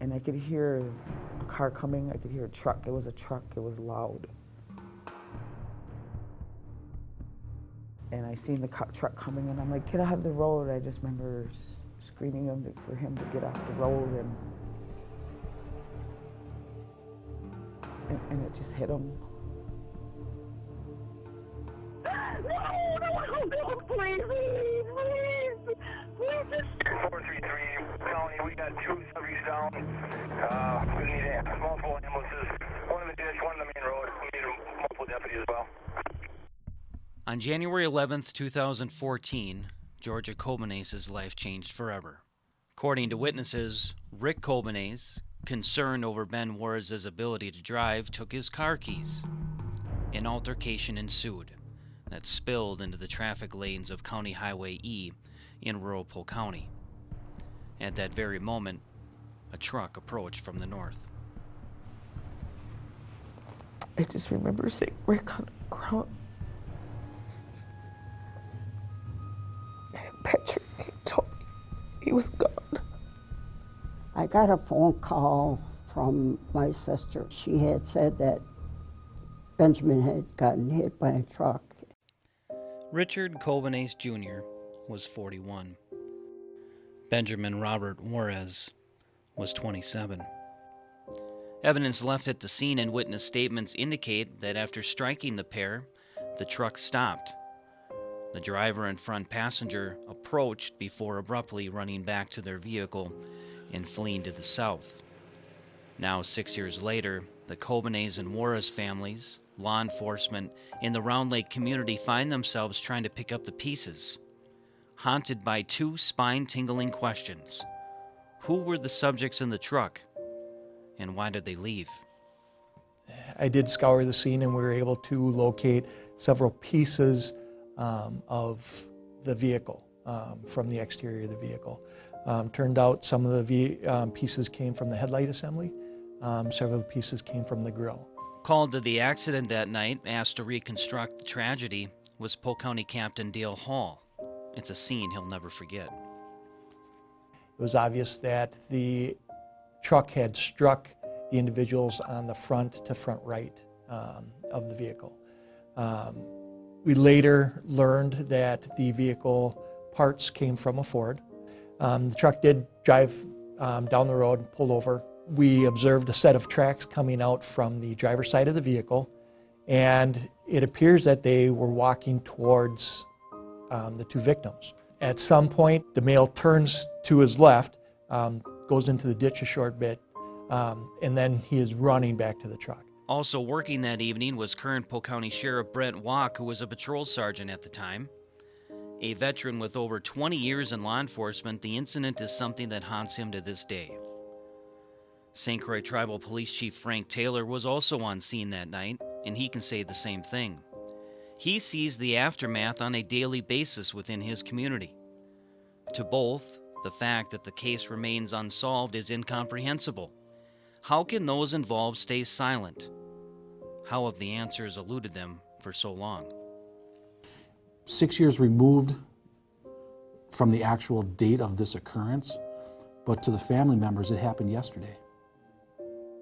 and I could hear a car coming, I could hear a truck. It was a truck, it was loud. And I seen the truck coming, and I'm like, get off the road. I just remember screaming for him to get off the road, and it just hit him. No, please, please, please. 433 County, we got 2 subjects down. We need multiple ambulances. One in the ditch, one in the main road. We need multiple deputies as well. On January 11th, 2014, Georgia Kobenace's life changed forever. According to witnesses, Rick Kobenace, concerned over Ben Juarez's ability to drive, took his car keys. An altercation ensued that spilled into the traffic lanes of County Highway E in rural Polk County. At that very moment, a truck approached from the north. I just remember seeing Rick on the ground. Patrick, he told me he was gone. I got a phone call from my sister. She had said that Benjamin had gotten hit by a truck. Richard Kobenace Jr. was 41. Benjamin Robert Juarez was 27. Evidence left at the scene and witness statements indicate that after striking the pair, the truck stopped. The driver and front passenger approached before abruptly running back to their vehicle and fleeing to the south. Now, 6 years later, the Kobenace and Juarez families, law enforcement, and the Round Lake community find themselves trying to pick up the pieces, haunted by 2 spine-tingling questions. Who were the subjects in the truck, and why did they leave? I did scour the scene, and we were able to locate several pieces of the vehicle, from the exterior of the vehicle. Turned out some of the pieces came from the headlight assembly, several pieces came from the grille. Called to the accident that night, asked to reconstruct the tragedy, was Polk County Captain Dale Hall. It's a scene he'll never forget. It was obvious that the truck had struck the individuals on the front to front right of the vehicle. We later learned that the vehicle parts came from a Ford. The truck did drive down the road and pulled over. We observed a set of tracks coming out from the driver's side of the vehicle, and it appears that they were walking towards the 2 victims. At some point, the male turns to his left, goes into the ditch a short bit, and then he is running back to the truck. Also working that evening was current Polk County Sheriff Brent Walk, who was a patrol sergeant at the time. A veteran with over 20 years in law enforcement, the incident is something that haunts him to this day. St. Croix Tribal Police Chief Frank Taylor was also on scene that night, and he can say the same thing. He sees the aftermath on a daily basis within his community. To both, the fact that the case remains unsolved is incomprehensible. How can those involved stay silent? How have the answers eluded them for so long? 6 years removed from the actual date of this occurrence, but to the family members, it happened yesterday.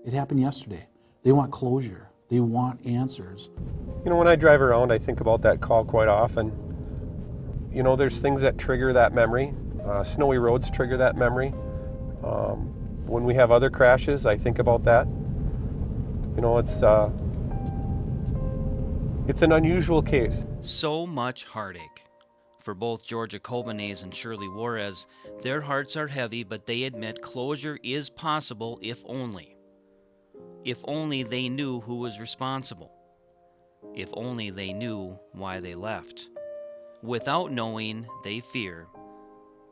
It happened yesterday. They want closure. They want answers. You know, when I drive around, I think about that call quite often. You know, there's things that trigger that memory. Snowy roads trigger that memory. When we have other crashes, I think about that. You know, it's an unusual case. So much heartache. For both Georgia Kobenace and Shirley Juarez, their hearts are heavy, but they admit closure is possible if only. If only they knew who was responsible. If only they knew why they left. Without knowing, they fear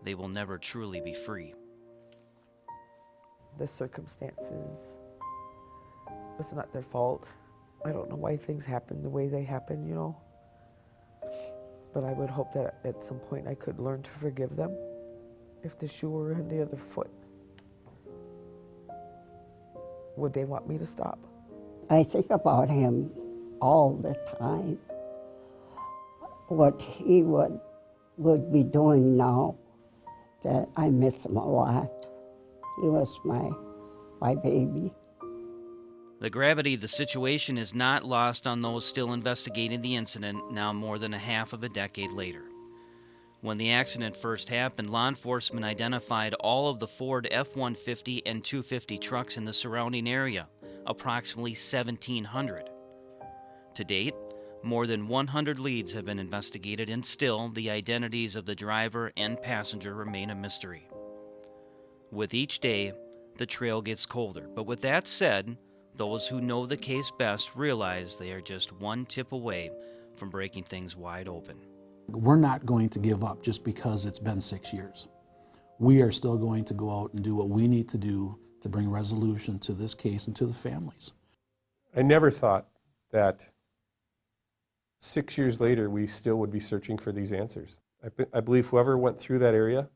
they will never truly be free. The circumstances, it's not their fault. I don't know why things happen the way they happen, you know. But I would hope that at some point I could learn to forgive them if the shoe were on the other foot. Would they want me to stop? I think about him all the time. What he would be doing now, that I miss him a lot. He was my my baby. The gravity of the situation is not lost on those still investigating the incident now more than a half of a decade later. When the accident first happened, law enforcement identified all of the Ford F-150 and 250 trucks in the surrounding area, approximately 1,700. To date, more than 100 leads have been investigated, and still the identities of the driver and passenger remain a mystery. With each day, the trail gets colder, but with that said, those who know the case best realize they are just one tip away from breaking things wide open. We're not going to give up just because it's been 6 years. We are still going to go out and do what we need to do to bring resolution to this case and to the families. I never thought that 6 years later we still would be searching for these answers. I believe whoever went through that area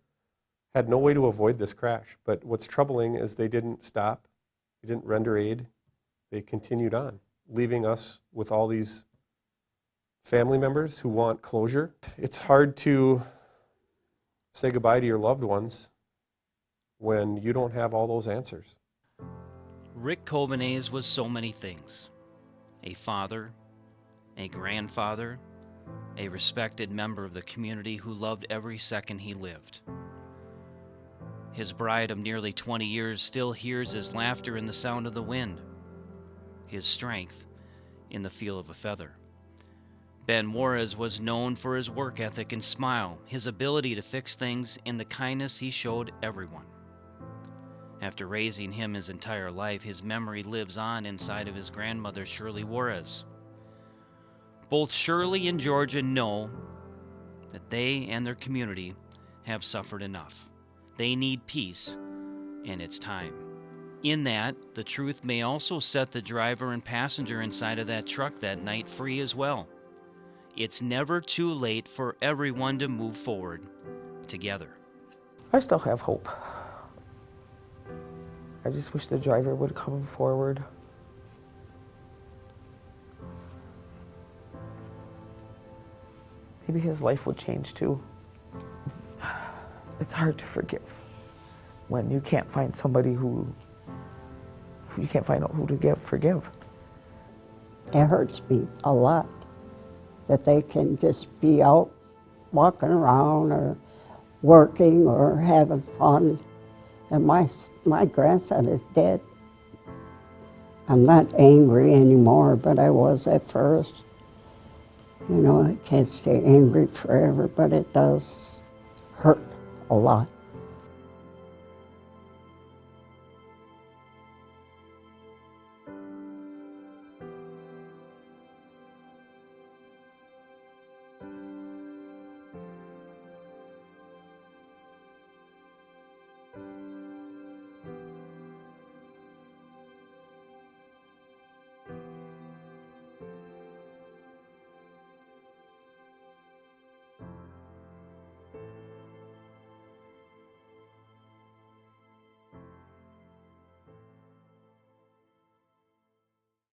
had no way to avoid this crash. But what's troubling is they didn't stop, they didn't render aid, they continued on, leaving us with all these family members who want closure. It's hard to say goodbye to your loved ones when you don't have all those answers. Rick Cobanez was so many things. A father, a grandfather, a respected member of the community who loved every second he lived. His bride of nearly 20 years still hears his laughter in the sound of the wind, his strength in the feel of a feather. Ben Juarez was known for his work ethic and smile, his ability to fix things, and the kindness he showed everyone. After raising him his entire life, his memory lives on inside of his grandmother, Shirley Juarez. Both Shirley and Georgia know that they and their community have suffered enough. They need peace, and it's time. In that, the truth may also set the driver and passenger inside of that truck that night free as well. It's never too late for everyone to move forward together. I still have hope. I just wish the driver would come forward. Maybe his life would change too. It's hard to forgive when you can't find somebody who you can't find out who to forgive. It hurts me a lot that they can just be out walking around or working or having fun. And my grandson is dead. I'm not angry anymore, but I was at first. You know, I can't stay angry forever, but it does hurt a lot.